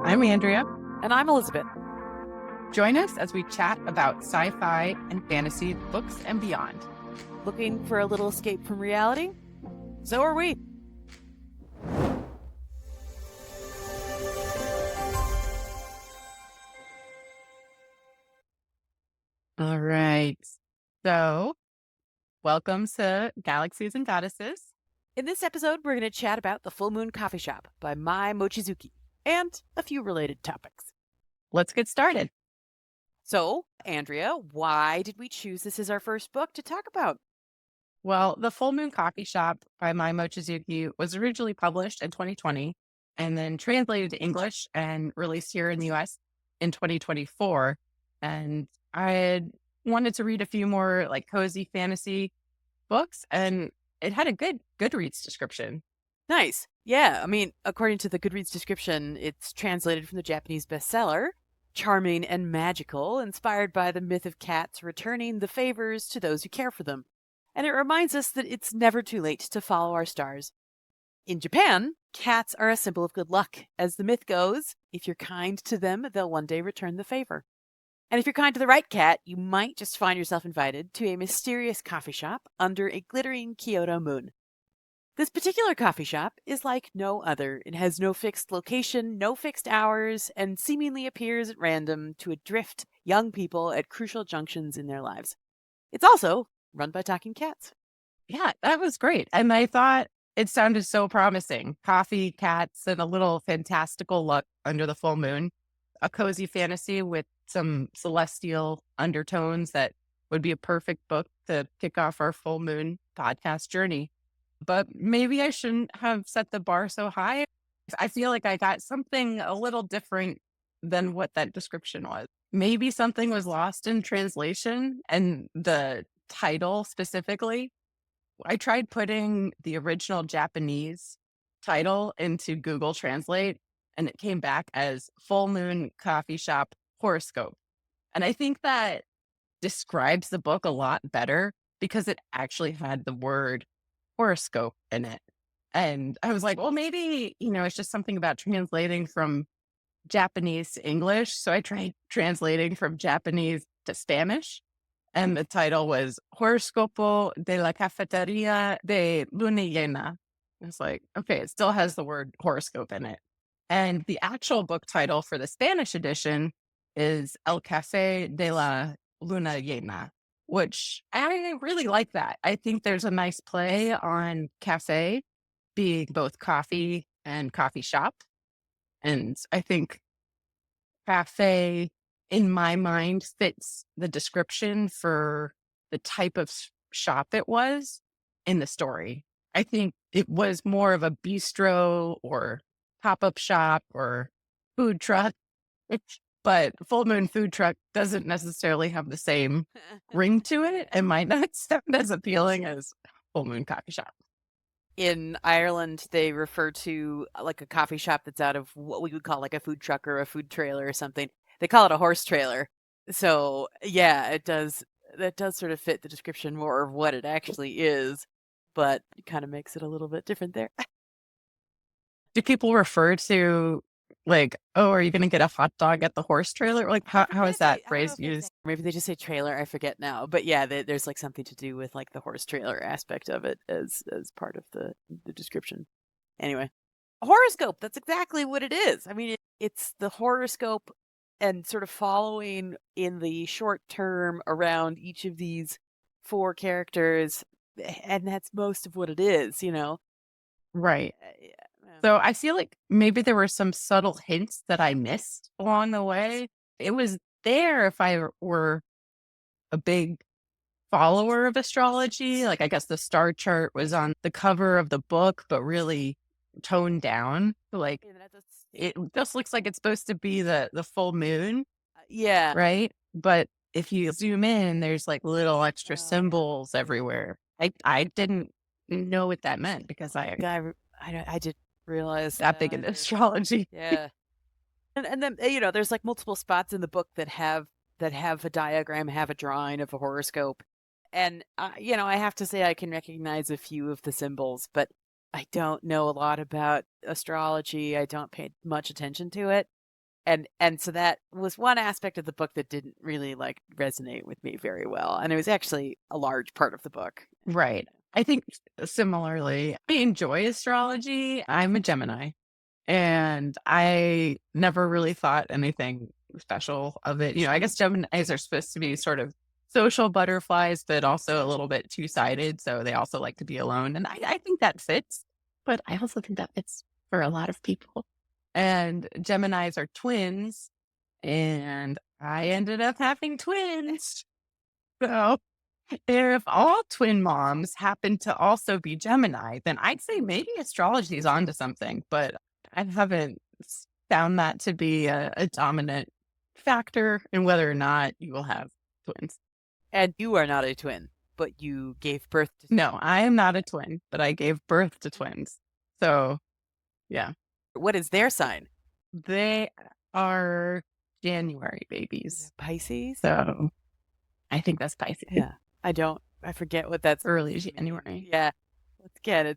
I'm Andrea. And I'm Elizabeth. Join us as we chat about sci-fi and fantasy books and beyond. Looking for a little escape from reality? So are we. All right. So, welcome to Galaxies and Goddesses. In this episode, we're going to chat about The Full Moon Coffee Shop by Mai Mochizuki and a few related topics. Let's get started. So, Andrea, why did we choose this as our first book to talk about? Well, The Full Moon Coffee Shop by Mai Mochizuki was originally published in 2020 and then translated to English and released here in the US in 2024. And I had wanted to read a few more like cozy fantasy books, and it had a good Goodreads description. Nice. Yeah, I mean, according to the Goodreads description, it's translated from the Japanese bestseller, charming and magical, inspired by the myth of cats returning the favors to those who care for them. And it reminds us that it's never too late to follow our stars. In Japan, cats are a symbol of good luck. As the myth goes, if you're kind to them, they'll one day return the favor. And if you're kind to the right cat, you might just find yourself invited to a mysterious coffee shop under a glittering Kyoto moon. This particular coffee shop is like no other. It has no fixed location, no fixed hours, and seemingly appears at random to adrift young people at crucial junctions in their lives. It's also run by talking cats. Yeah, that was great. And I thought it sounded so promising. Coffee, cats, and a little fantastical look under the full moon. A cozy fantasy with some celestial undertones that would be a perfect book to kick off our full moon podcast journey. But maybe I shouldn't have set the bar so high. I feel like I got something a little different than what that description was. Maybe something was lost in translation and the title specifically. I tried putting the original Japanese title into Google Translate, and it came back as Full Moon Coffee Shop Horoscope. And I think that describes the book a lot better because it actually had the word horoscope in it. And I was like, well, maybe, it's just something about translating from Japanese to English. So I tried translating from Japanese to Spanish. And the title was Horoscopo de la Cafeteria de Luna Llena. It's like, okay, it still has the word horoscope in it. And the actual book title for the Spanish edition is El Café de la Luna Llena, which I really like that. I think there's a nice play on cafe being both coffee and coffee shop. And I think cafe, in my mind, fits the description for the type of shop it was in the story. I think it was more of a bistro or pop-up shop or food truck. But Full Moon Food Truck doesn't necessarily have the same ring to it. It might not sound as appealing as Full Moon Coffee Shop. In Ireland, they refer to like a coffee shop that's out of what we would call like a food truck or a food trailer or something. They call it a horse trailer. So yeah, that does sort of fit the description more of what it actually is, but it kind of makes it a little bit different there. Do people refer to like, oh, are you going to get a hot dog at the horse trailer? Like, how is that phrase used? Maybe they just say trailer. I forget now. But yeah, there's like something to do with like the horse trailer aspect of it as part of the description. Anyway, a horoscope. That's exactly what it is. I mean, it's the horoscope and sort of following in the short term around each of these four characters. And that's most of what it is, Right. Yeah. So I feel like maybe there were some subtle hints that I missed along the way. It was there if I were a big follower of astrology. Like, I guess the star chart was on the cover of the book, but really toned down. Like, it just looks like it's supposed to be the full moon. Yeah. Right. But if you zoom in, there's like little extra symbols everywhere. I didn't know what that meant because I did realize that big into astrology. Yeah. And then there's like multiple spots in the book that have a diagram, have a drawing of a horoscope. And I have to say I can recognize a few of the symbols, but I don't know a lot about astrology. I don't pay much attention to it. And so that was one aspect of the book that didn't really like resonate with me very well. And it was actually a large part of the book. Right. I think similarly, I enjoy astrology. I'm a Gemini, and I never really thought anything special of it. I guess Geminis are supposed to be sort of social butterflies, but also a little bit two-sided. So they also like to be alone. And I think that fits, but I also think that fits for a lot of people. And Geminis are twins, and I ended up having twins. So if all twin moms happen to also be Gemini, then I'd say maybe astrology is onto something, but I haven't found that to be a dominant factor in whether or not you will have twins. And you are not a twin, but you gave birth to No, I am not a twin, but I gave birth to twins. So, yeah, what is their sign? they are January babies. Pisces? So I think that's Pisces, Yeah. I forget what that's early supposed to mean. January. Yeah. Once again,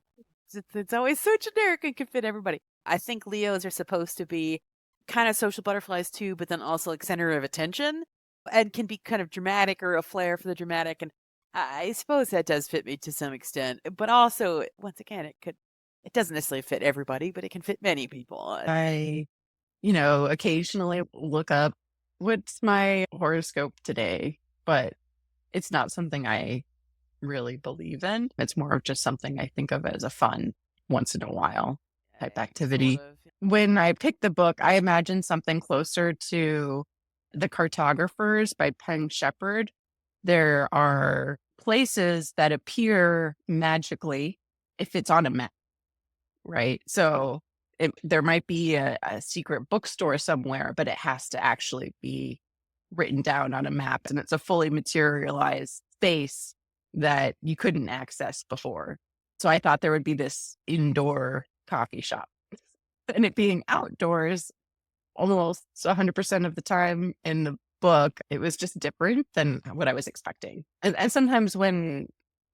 it's always so generic and can fit everybody. I think Leos are supposed to be kind of social butterflies too, but then also like center of attention and can be kind of dramatic or a flair for the dramatic. And I suppose that does fit me to some extent. But also, once again, it doesn't necessarily fit everybody, but it can fit many people. I occasionally look up what's my horoscope today, but it's not something I really believe in. It's more of just something I think of as a fun once in a while type activity. Sort of. When I picked the book, I imagined something closer to The Cartographers by Penn Shepherd. There are places that appear magically if it's on a map, right? So there might be a secret bookstore somewhere, but it has to actually be written down on a map, and it's a fully materialized space that you couldn't access before. So I thought there would be this indoor coffee shop, and it being outdoors almost 100% of the time in the book, it was just different than what I was expecting. And sometimes when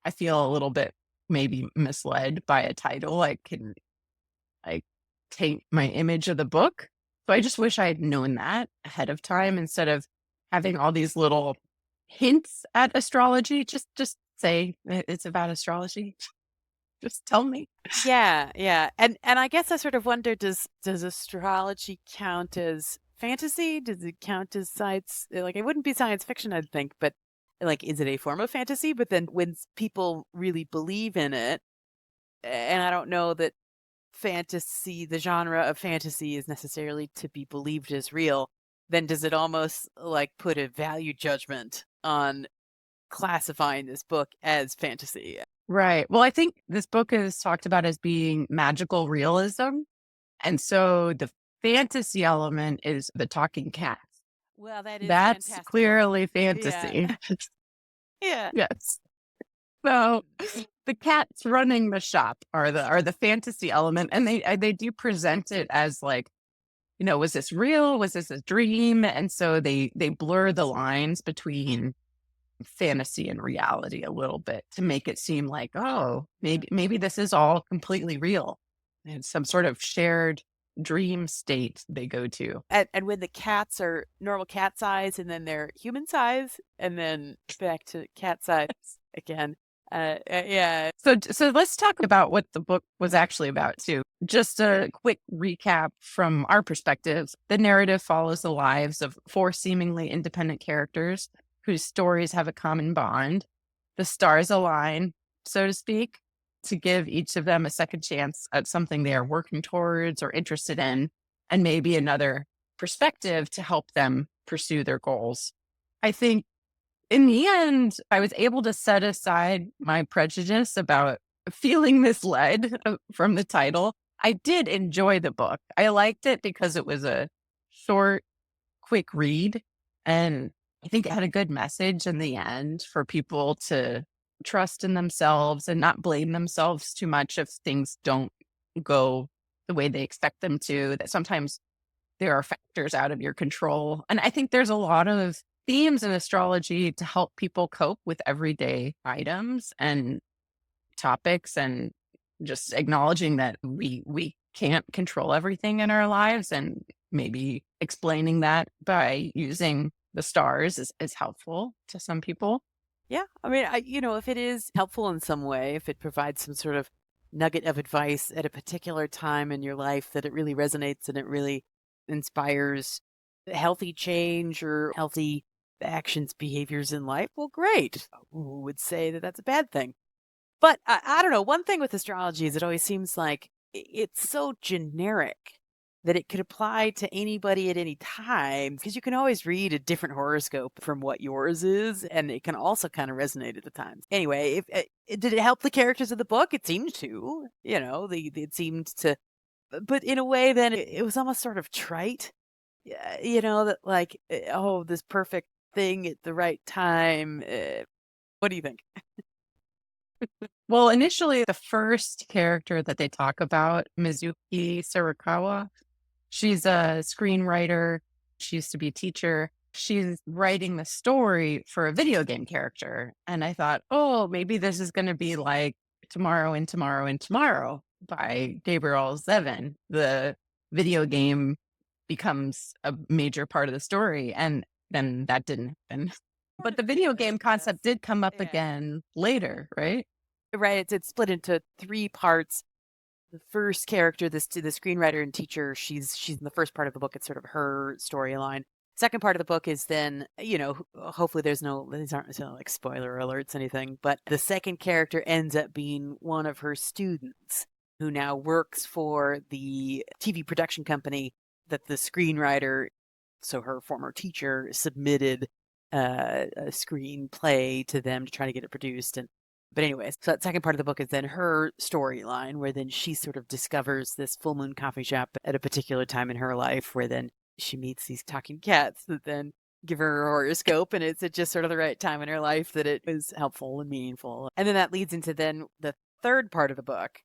I feel a little bit maybe misled by a title, I can like taint my image of the book. So I just wish I had known that ahead of time instead of having all these little hints at astrology. Just say it's about astrology. Just tell me. Yeah, yeah. And I guess I sort of wonder, does astrology count as fantasy? Does it count as science? Like it wouldn't be science fiction, I'd think, but like is it a form of fantasy? But then when people really believe in it, and I don't know that fantasy, the genre of fantasy is necessarily to be believed as real, then does it almost like put a value judgment on classifying this book as fantasy? Right. Well, I think this book is talked about as being magical realism. And so the fantasy element is the talking cats. Well, that is That's fantastical. clearly Yeah. fantasy. Yeah. Yes. So the cats running the shop are the fantasy element, and they do present it as like, was this real? Was this a dream? And so they blur the lines between fantasy and reality a little bit to make it seem like, oh, maybe this is all completely real. And some sort of shared dream state they go to. And when the cats are normal cat size and then they're human size and then back to cat size again. Yeah. So let's talk about what the book was actually about too. Just a quick recap from our perspective. The narrative follows the lives of four seemingly independent characters whose stories have a common bond. The stars align, so to speak, to give each of them a second chance at something they are working towards or interested in, and maybe another perspective to help them pursue their goals. I think in the end, I was able to set aside my prejudice about feeling misled from the title. I did enjoy the book. I liked it because it was a short, quick read. And I think it had a good message in the end for people to trust in themselves and not blame themselves too much if things don't go the way they expect them to, that sometimes there are factors out of your control. And I think there's a lot of themes in astrology to help people cope with everyday items and topics, and just acknowledging that we can't control everything in our lives, and maybe explaining that by using the stars is helpful to some people. Yeah. I mean, if it is helpful in some way, if it provides some sort of nugget of advice at a particular time in your life that it really resonates and it really inspires healthy change or healthy actions, behaviors in life, well, great. Who would say that that's a bad thing? But I don't know. One thing with astrology is it always seems like it's so generic that it could apply to anybody at any time because you can always read a different horoscope from what yours is, and it can also kind of resonate at the times. Anyway, if did it help the characters of the book? It seemed to. It seemed to, but in a way, then it was almost sort of trite. Yeah, that like, oh, this perfect thing at the right time. What do you think? Well, initially, the first character that they talk about, Mizuki Sarakawa, she's a screenwriter. She used to be a teacher. She's writing the story for a video game character. And I thought, oh, maybe this is going to be like Tomorrow and Tomorrow and Tomorrow by Gabriel Zevin. The video game becomes a major part of the story. And then that didn't happen. Sort But the of video did, game I guess. concept did come up Yeah. again later, right? Right, it's split into 3 parts. The first character, the screenwriter and teacher, she's in the first part of the book, it's sort of her storyline. Second part of the book is then, hopefully these aren't like spoiler alerts, anything, but the second character ends up being one of her students who now works for the TV production company that the screenwriter, so her former teacher, submitted a screenplay to them to try to get it produced. But anyways, so that second part of the book is then her storyline, where then she sort of discovers this full moon coffee shop at a particular time in her life, where then she meets these talking cats that then give her a horoscope, and it's at just sort of the right time in her life that it is helpful and meaningful. And then that leads into then the third part of the book.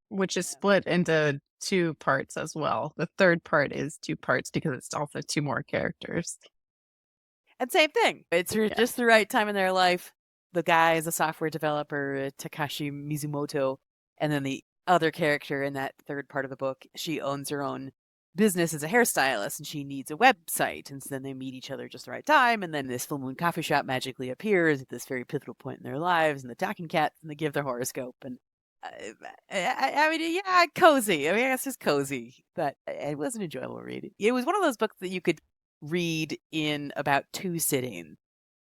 Which is split into 2 parts as well. The 3rd part is 2 parts because it's also 2 more characters. And same thing. It's Yeah. just the right time in their life. The guy is a software developer, Takashi Mizumoto, and then the other character in that third part of the book, she owns her own business as a hairstylist and she needs a website. And so then they meet each other just the right time. And then this full moon coffee shop magically appears at this very pivotal point in their lives. And the talking cats and they give their horoscope. And I mean, yeah, cozy. I mean, I guess it's cozy, but it was an enjoyable read. It was one of those books that you could read in about 2 sittings.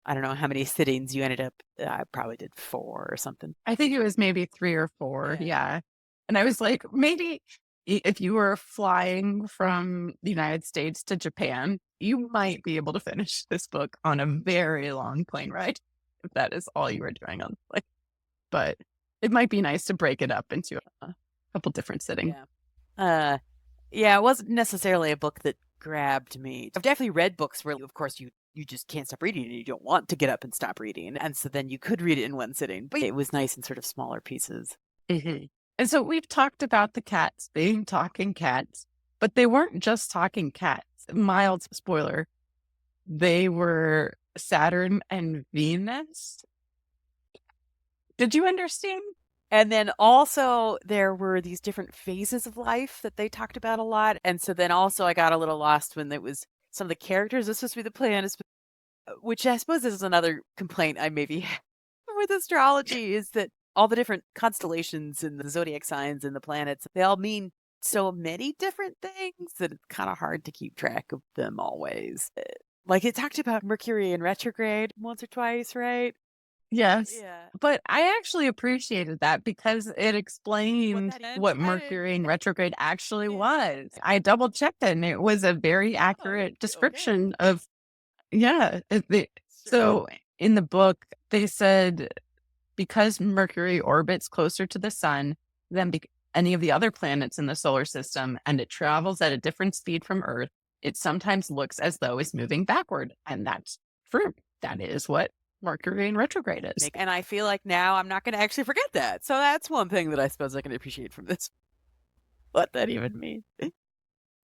I don't know how many sittings you ended up. I probably did 4 or something. I think it was maybe 3 or 4, Yeah. yeah. And I was like, maybe if you were flying from the United States to Japan, you might be able to finish this book on a very long plane ride, if that is all you were doing on the plane. But it might be nice to break it up into a couple different sittings. Yeah. Yeah, it wasn't necessarily a book that grabbed me. I've definitely read books where, of course, you just can't stop reading and you don't want to get up and stop reading. And so then you could read it in one sitting, but it was nice in sort of smaller pieces. Mhm. And so we've talked about the cats being talking cats, but they weren't just talking cats. Mild spoiler, they were Saturn and Venus. Did you understand? And then also there were these different phases of life that they talked about a lot. And so then also I got a little lost when it was some of the characters. This was supposed to be the planets, which I suppose is another complaint I maybe have with astrology is that all the different constellations and the zodiac signs and the planets, they all mean so many different things that it's kind of hard to keep track of them always. Like it talked about Mercury in retrograde once or twice, right? Yes. Yeah. But I actually appreciated that because it explained What that what meant. I didn't. Mercury in retrograde actually Yeah. was. I double checked it and it was a very Oh, accurate okay. description of, yeah. Sure. So in the book, they said because Mercury orbits closer to the sun than any of the other planets in the solar system and it travels at a different speed from Earth, it sometimes looks as though it's moving backward. And that's true. That is what Mercury in retrograde is. And I feel like now I'm not going to actually forget that. So that's one thing that I suppose I can appreciate from this. What that even means.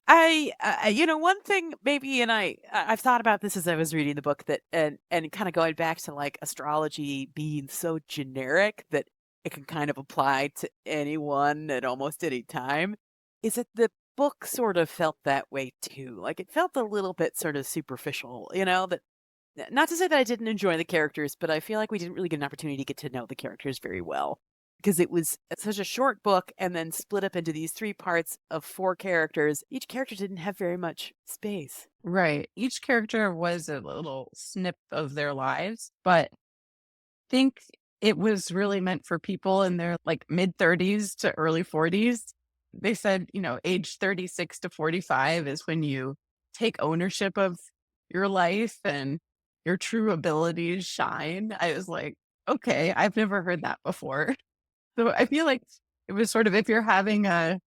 One thing maybe, and I've thought about this as I was reading the book that, and kind of going back to like astrology being so generic that it can kind of apply to anyone at almost any time, is that the book sort of felt that way too. Like it felt a little bit sort of superficial, that not to say that I didn't enjoy the characters, but I feel like we didn't really get an opportunity to get to know the characters very well because it was such a short book and then split up into these three parts of four characters. Each character didn't have very much space. Right. Each character was a little snip of their lives, but think it was really meant for people in their like mid 30s to early 40s. They said, age 36 to 45 is when you take ownership of your life and your true abilities shine. I was like, okay, I've never heard that before. So I feel like it was sort of if you're having a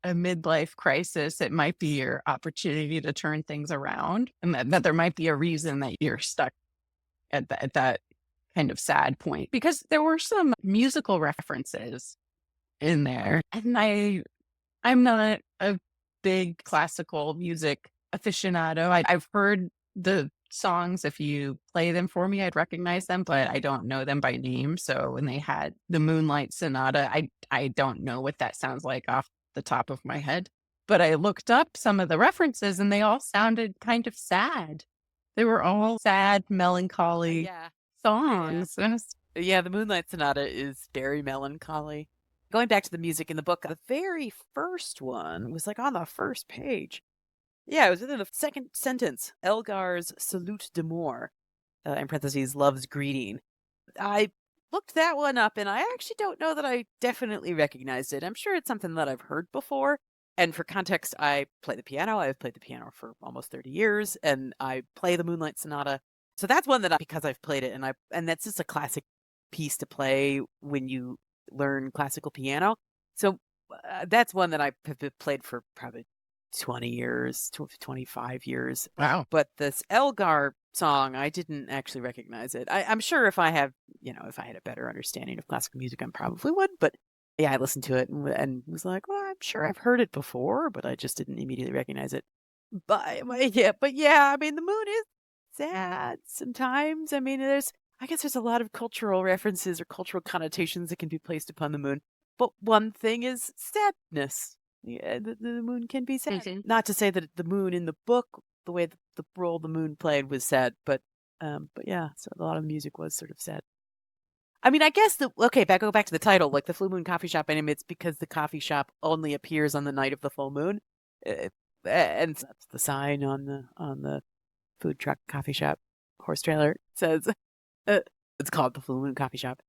midlife crisis, it might be your opportunity to turn things around and that there might be a reason that you're stuck at that kind of sad point because there were some musical references in there. And I'm not a big classical music aficionado. I've heard the songs. If you play them for me, I'd recognize them, but I don't know them by name. So when they had the Moonlight Sonata, I don't know what that sounds like off the top of my head. But I looked up some of the references and they all sounded kind of sad. They were all sad, melancholy Yeah. Yeah. songs. And it's Yeah, the Moonlight Sonata is very melancholy. Going back to the music in the book, the very first one was like on the first page. Yeah, it was within the second sentence. Elgar's Salute d'Amour, in parentheses, love's greeting. I looked that one up and I actually don't know that I definitely recognized it. I'm sure it's something that I've heard before. And for context, I play the piano. I've played the piano for almost 30 years and I play the Moonlight Sonata. So that's one that because I've played it and that's just a classic piece to play when you learn classical piano. So that's one that have played for probably 20 years, 25 years. wow. But this Elgar song, I didn't actually recognize it. I'm sure if I have, if I had a better understanding of classical music, I probably would. But yeah, I listened to it and was like, well, I'm sure I've heard it before, but I just didn't immediately recognize it. But yeah, I mean, the moon is sad sometimes. I mean, I guess there's a lot of cultural references or cultural connotations that can be placed upon the moon. But one thing is sadness. Yeah, the moon can be sad. Mhm. Not to say that the moon in the book, the way the role the moon played was sad, but yeah, so a lot of music was sort of sad. I mean, I guess go back to the title, like the Full Moon Coffee Shop, and it's because the coffee shop only appears on the night of the full moon, uh, and that's the sign on the food truck coffee shop horse trailer. It says it's called the Full Moon Coffee Shop.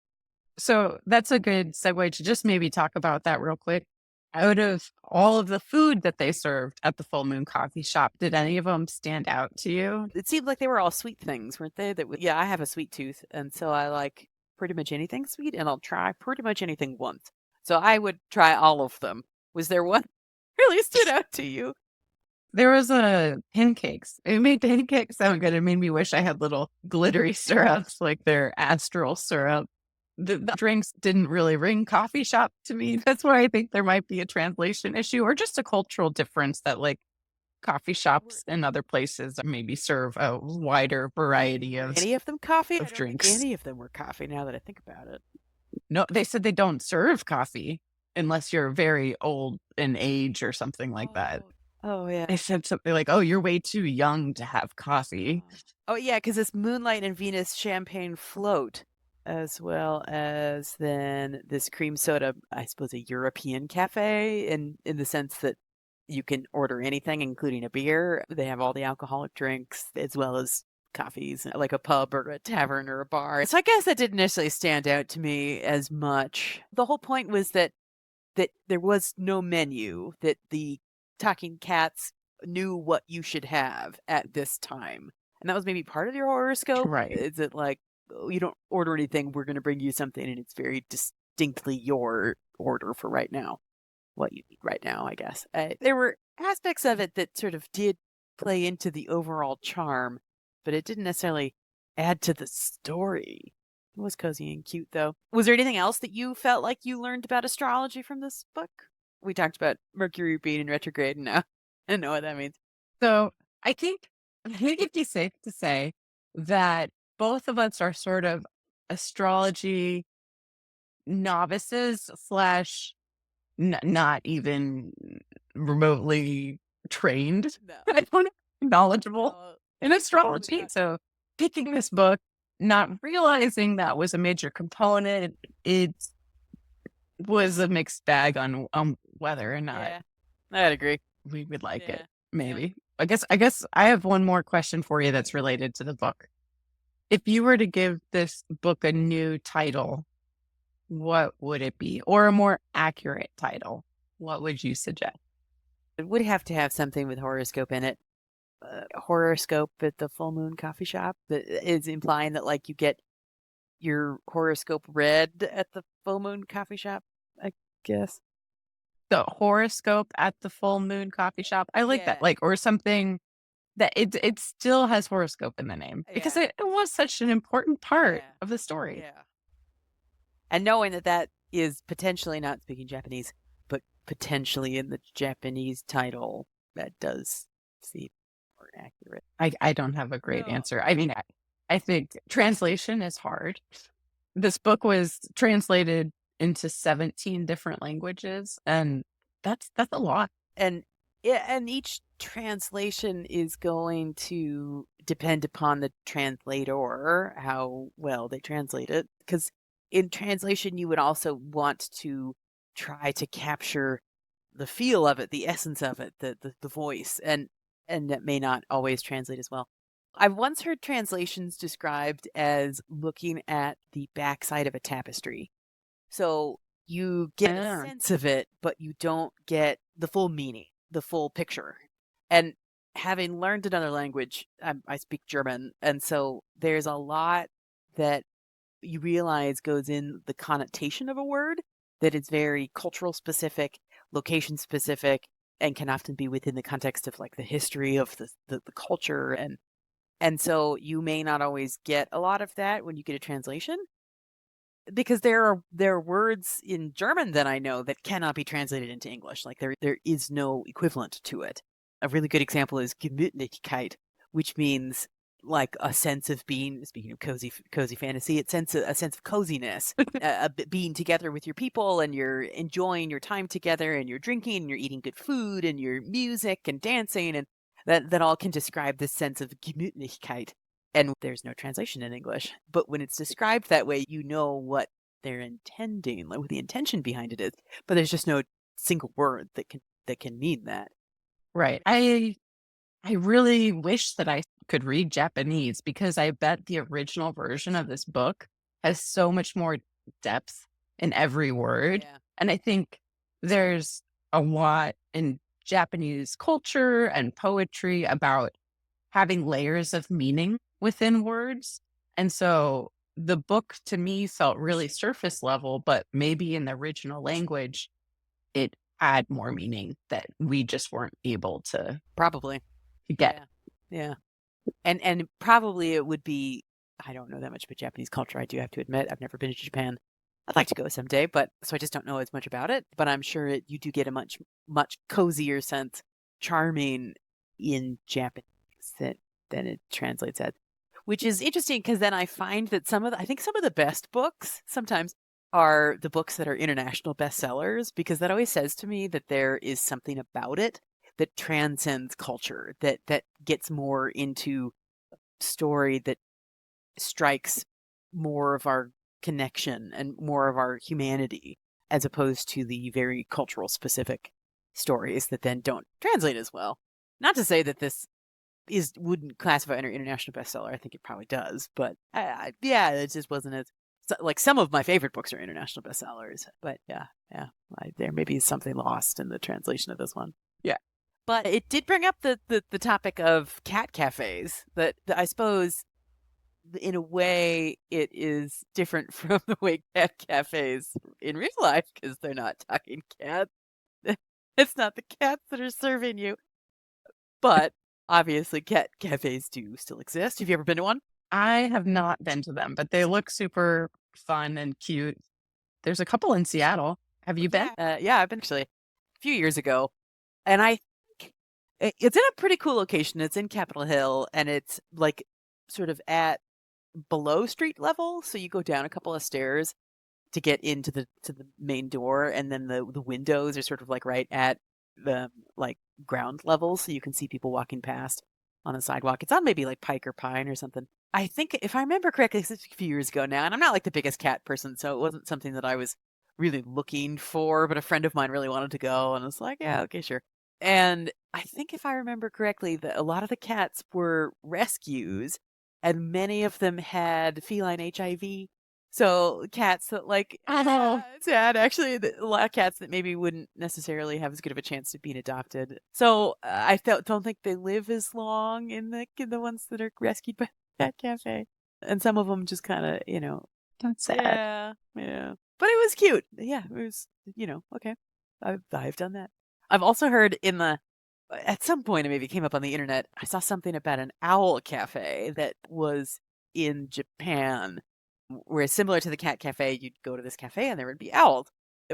So that's a good segue to just maybe talk about that real quick. Out of all of the food that they served at the Full Moon Coffee Shop, did any of them stand out to you? It seemed like they were all sweet things, weren't they? Yeah, I have a sweet tooth, and so I like pretty much anything sweet, and I'll try pretty much anything once. So I would try all of them. Was there one really stood out to you? There was a pancakes. It made pancakes sound good. It made me wish I had little glittery syrups like their astral syrup. The drinks didn't really ring coffee shop to me. That's why I think there might be a translation issue or just a cultural difference that like coffee shops and other places maybe serve a wider variety Were of any of them coffee? I don't think drinks. any of them were coffee. Now that I think about it. No, they said they don't serve coffee unless you're very old in age or something like that. Oh, oh yeah. They said something like, "Oh, you're way too young to have coffee." Oh yeah, because this Moonlight and Venus champagne float, as well as then this cream soda. I suppose a European cafe, in the sense that you can order anything, including a beer. They have all the alcoholic drinks as well as coffees, like a pub or a tavern or a bar. So I guess that didn't necessarily stand out to me as much. The whole point was that there was no menu, that the talking cats knew what you should have at this time. And that was maybe part of your horoscope. Right. Is it like, oh, you don't order anything, we're going to bring you something, and it's very distinctly your order for right now, what you need right now, I guess. There were aspects of it that sort of did play into the overall charm, but it didn't necessarily add to the story. It was cozy and cute, though. Was there anything else that you felt like you learned about astrology from this book? We talked about Mercury being in retrograde, and now I know what that means. So I think it'd be safe to say that both of us are sort of astrology novices slash not even remotely trained. No. I don't know, knowledgeable No, in absolutely astrology. not. So picking this book, not realizing that was a major component, it was a mixed bag on whether or not Yeah, I'd agree. we would like it. Yeah, yeah. Maybe. I guess I have one more question for you that's related to the book. If you were to give this book a new title, what would it be? Or a more accurate title? What would you suggest? It would have to have something with horoscope in it. Horoscope at the full moon coffee shop that is implying that like you get your horoscope read at the full moon coffee shop, I guess. The horoscope at the full moon coffee shop? I like that. Yeah, Like, or something that it still has horoscope in the name because yeah, it was such an important part yeah, of the story. yeah. And knowing that that is potentially not speaking Japanese, but potentially in the Japanese title, that does seem more accurate. I don't have a great No. answer. I mean, I think translation is hard. This book was translated into 17 different languages, and that's a lot. And yeah, and each translation is going to depend upon the translator, how well they translate it. Because in translation, you would also want to try to capture the feel of it, the essence of it, the voice, and that may not always translate as well. I've once heard translations described as looking at the backside of a tapestry. So you get a Yeah. sense of it, but you don't get the full meaning, the full picture. And having learned another language, I speak German. And so there's a lot that you realize goes in the connotation of a word that is very cultural specific, location specific, and can often be within the context of like the history of the culture. And so you may not always get a lot of that when you get a translation because there are words in German that I know that cannot be translated into English. Like there is no equivalent to it. A really good example is Gemütlichkeit, which means like a sense of being. Speaking of cozy fantasy, it sense a sense of coziness, being together with your people, and you're enjoying your time together, and you're drinking, and you're eating good food, and your music and dancing, and that all can describe this sense of Gemütlichkeit. And there's no translation in English. But when it's described that way, you know what they're intending, like what the intention behind it is. But there's just no single word that can mean that. Right. I really wish that I could read Japanese because I bet the original version of this book has so much more depth in every word. Yeah. And I think there's a lot in Japanese culture and poetry about having layers of meaning within words. And so the book to me felt really surface level, but maybe in the original language, it had more meaning that we just weren't able to Probably. get. Yeah. Yeah. And probably it would be I don't know that much about Japanese culture, I do have to admit. I've never been to Japan. I'd like to go someday, but so I just don't know as much about it. But I'm sure you do get a much cozier sense, charming in Japanese that than it translates as. Which is interesting because then I find that I think some of the best books sometimes are the books that are international bestsellers because that always says to me that there is something about it that transcends culture, that gets more into story that strikes more of our connection and more of our humanity as opposed to the very cultural specific stories that then don't translate as well. Not to say that this is wouldn't classify under international bestseller. I think it probably does, but yeah, it just wasn't as like some of my favorite books are international bestsellers. But yeah, there may be something lost in the translation of this one. Yeah. But it did bring up the topic of cat cafes. That I suppose in a way it is different from the way cat cafes in real life because they're not talking cats. It's not the cats that are serving you, but obviously cat cafes do still exist. Have you ever been to one? I have not been to them, but they look super fun and cute. There's a couple in Seattle. Have you been? Yeah, I've been actually a few years ago, and I think it's in a pretty cool location. It's in Capitol Hill, and it's like sort of at below street level. So you go down a couple of stairs to get into the main door, and then the windows are sort of like right at the like ground level, so you can see people walking past on the sidewalk. It's on maybe like Pike or Pine or something. I think if I remember correctly, it's a few years ago now, and I'm not like the biggest cat person, so it wasn't something that I was really looking for, but a friend of mine really wanted to go, and I was like, yeah, okay, sure. And I think if I remember correctly, that a lot of the cats were rescues, and many of them had feline HIV. So cats that like, Oh, it's sad actually. A lot of cats that maybe wouldn't necessarily have as good of a chance of being adopted. So don't think they live as long in the ones that are rescued by Cat Cafe, and some of them just kind of that's sad. yeah. But it was cute. Yeah, it was okay. I've done that. I've also heard at some point it maybe came up on the internet. I saw something about an owl cafe that was in Japan, where similar to the cat cafe, you'd go to this cafe and there would be owls.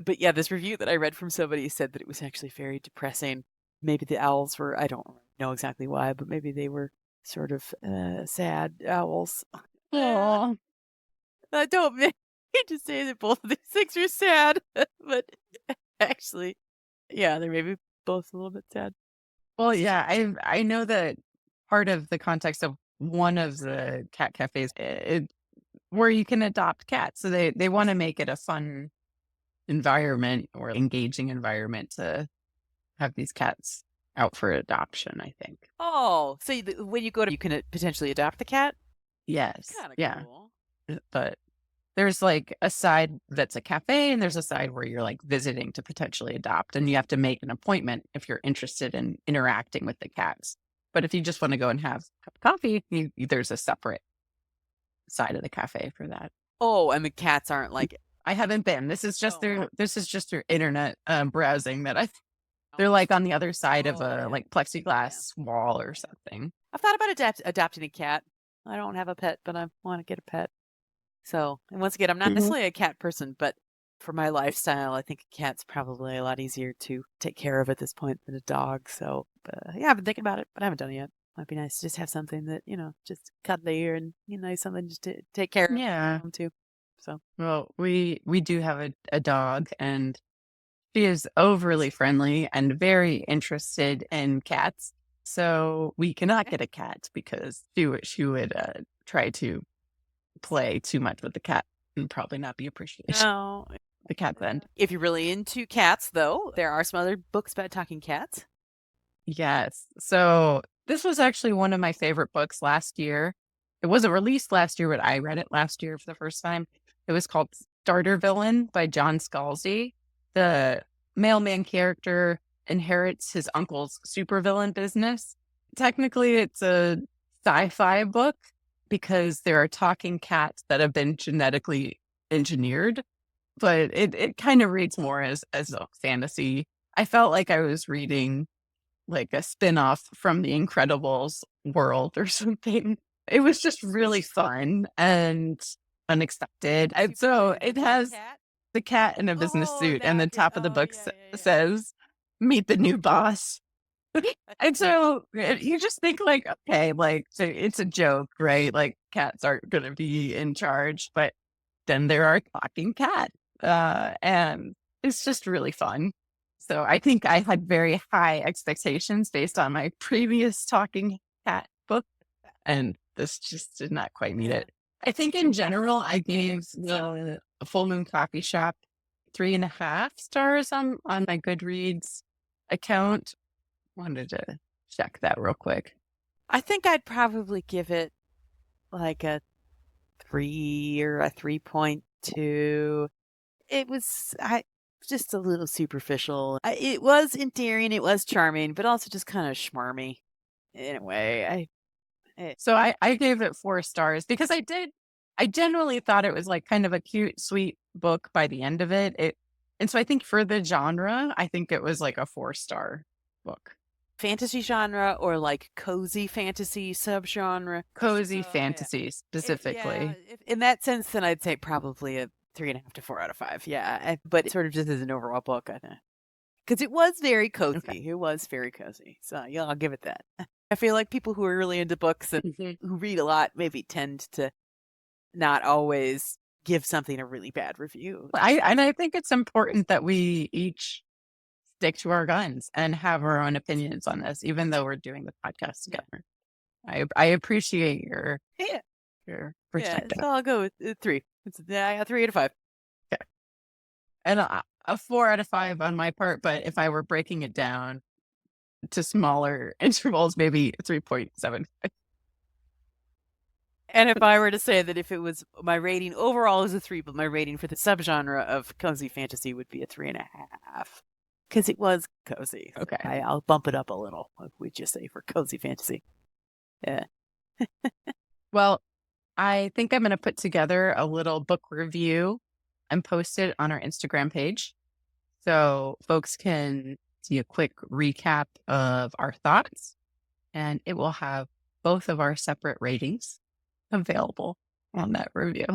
But yeah, this review that I read from somebody said that it was actually very depressing. Maybe the owls were, I don't know exactly why, but maybe they were sort of sad owls. Oh, I don't mean to say that both of these things are sad, but actually, yeah, they're maybe both a little bit sad. well, yeah, I know that part of the context of one of the cat cafes, where you can adopt cats. So they want to make it a fun environment or engaging environment to have these cats out for adoption, I think. Oh, so when you go to, you can potentially adopt the cat? Yes. Kind of Yeah. cool. But there's like a side that's a cafe and there's a side where you're like visiting to potentially adopt and you have to make an appointment if you're interested in interacting with the cats. But if you just want to go and have a cup of coffee, there's a separate side of the cafe for that. Oh, and the cats aren't like, I haven't been. oh, This is just their internet browsing that I oh, they're like on the other side of oh, a yeah. like Yeah. plexiglass wall or Yeah. something. I've thought about adopting a cat. I don't have a pet, but I want to get a pet. So, and once again, I'm not Mhm. necessarily a cat person, but for my lifestyle, I think a cat's probably a lot easier to take care of at this point than a dog. So, yeah, I've been thinking about it, but I haven't done it yet. Might be nice to just have something that, just cuddly and, something just to take care of Yeah. them too. So, Well, we do have a dog and she is overly friendly and very interested in cats. So we cannot get a cat because she would try to play too much with the cat and probably not be appreciated no. the cat's end. If you're really into cats, though, there are some other books about talking cats. Yes. So this was actually one of my favorite books last year. It wasn't released last year, but I read it last year for the first time. It was called Starter Villain by John Scalzi. The mailman character inherits his uncle's supervillain business. Technically, it's a sci-fi book because there are talking cats that have been genetically engineered, but it kind of reads more as a fantasy. I felt like I was reading like a spin-off from The Incredibles world or something. It was just really fun and unexpected. And so it Giant has cat? the cat in a business Oh, suit, and the that cat. top of the Oh, book yeah, yeah, yeah. says, "Meet the new boss." And so you just think like, okay, like so it's a joke, right? Like cats aren't going to be in charge, but then there are talking cats, and it's just really fun. So I think I had very high expectations based on my previous talking cat book, and this just did not quite meet Yeah. it. I think in general, I gave the Full Moon Coffee Shop 3.5 stars on my Goodreads account. Wanted to check that real quick. I think I'd probably give it like a 3 or a 3.2. It was just a little superficial. It was endearing, it was charming, but also just kind of schmarmy in a way. So I gave it 4 stars because I generally thought it was like kind of a cute, sweet book by the end of it. And so I think for the genre, I think it was like a 4 star book. fantasy genre or like cozy fantasy subgenre. Cozy Yeah. fantasy Yeah, specifically. in that sense, then I'd say probably a 3.5 to 4 out of 5. Yeah, but sort of just as an overall book, I think, because it was very Okay. cozy. It was very cozy. So yeah, I'll give it that. I feel like people who are really into books and Mhm. who read a lot maybe tend to not always give something a really bad rewreview. I think it's important that we each stick to our guns and have our own opinions on this, even though we're doing the podcast together. I appreciate your Yeah. your Yeah. perspective. So I'll go with 3. I got 3 out of 5. Okay. And a 4 out of 5 on my part, but if I were breaking it down to smaller intervals, maybe 3.7. And if I were to say that if it was my rating overall is a 3, but my rating for the subgenre of cozy fantasy would be a 3.5, because it was cozy. Okay. I'll bump it up a little. We just say for cozy fantasy. Yeah. Well, I think I'm going to put together a little book review and post it on our Instagram page, so folks can see a quick recap of our thoughts, and it will have both of our separate ratings available on that review.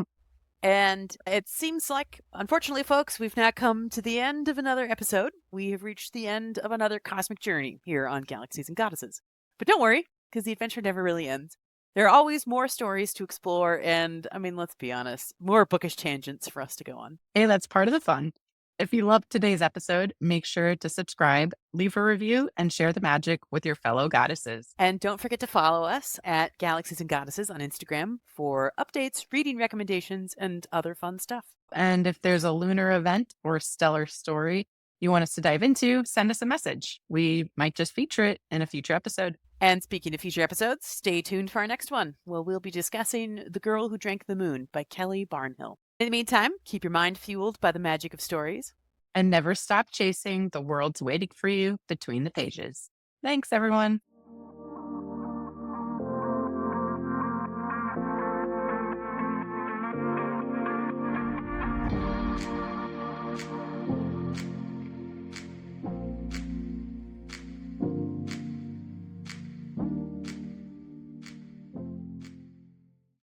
And it seems like, unfortunately, folks, we've now come to the end of another episode. We have reached the end of another cosmic journey here on Galaxies and Goddesses. But don't worry, because the adventure never really ends. There are always more stories to explore, and, I mean, let's be honest, more bookish tangents for us to go on. Hey, that's part of the fun. If you loved today's episode, make sure to subscribe, leave a review, and share the magic with your fellow goddesses. And don't forget to follow us at Galaxies and Goddesses on Instagram for updates, reading recommendations, and other fun stuff. And if there's a lunar event or stellar story you want us to dive into, send us a message. We might just feature it in a future episode. And speaking of future episodes, stay tuned for our next one, where we'll be discussing The Girl Who Drank the Moon by Kelly Barnhill. In the meantime, keep your mind fueled by the magic of stories. And never stop chasing the world's waiting for you between the pages. Thanks, everyone.